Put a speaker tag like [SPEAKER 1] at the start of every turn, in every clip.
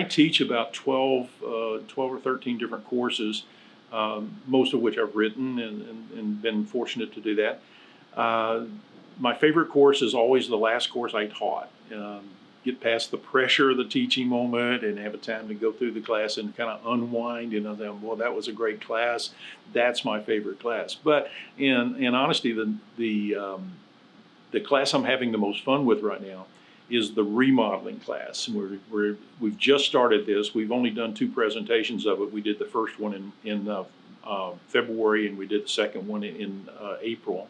[SPEAKER 1] I teach about 12 or 13 different courses, most of which I've written and been fortunate to do that. My favorite course is always the last course I taught. Get past the pressure of the teaching moment and have a time to go through the class and kind of unwind. Well, that was a great class. That's my favorite class. But in honesty, the class I'm having the most fun with right now is the remodeling class. We've just started this. We've only done 2 presentations of it. We did the first one in February, and we did the second one in April.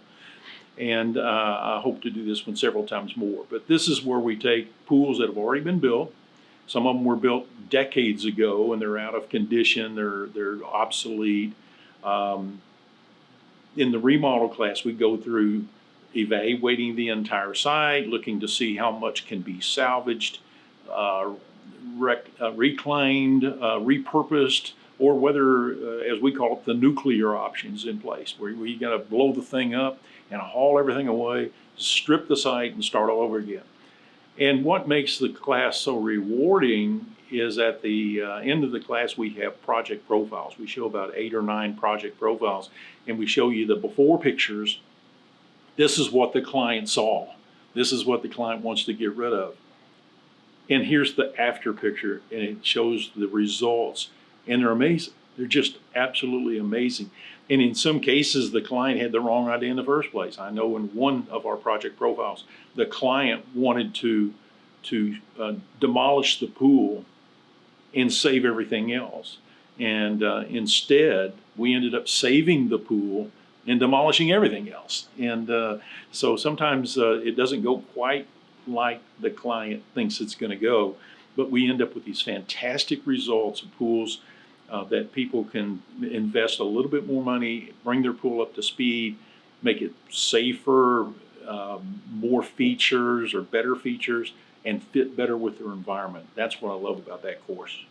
[SPEAKER 1] And I hope to do this one several times more. But this is where we take pools that have already been built. Some of them were built decades ago, and they're out of condition. They're obsolete. In the remodel class, we go through evaluating the entire site, looking to see how much can be salvaged, reclaimed, repurposed, or whether, as we call it, the nuclear options in place, where you got to blow the thing up and haul everything away, strip the site, and start all over again. And what makes the class so rewarding is at the end of the class, we have project profiles. We show about 8 or 9 project profiles, and we show you the before pictures. This is what the client saw. This is what the client wants to get rid of. And here's the after picture, and it shows the results. And they're amazing. They're just absolutely amazing. And in some cases, the client had the wrong idea in the first place. I know in one of our project profiles, the client wanted to demolish the pool and save everything else. And instead, we ended up saving the pool and demolishing everything else. And so sometimes it doesn't go quite like the client thinks it's going to go, but we end up with these fantastic results of pools that people can invest a little bit more money, bring their pool up to speed, make it safer, more features or better features, and fit better with their environment. That's what I love about that course.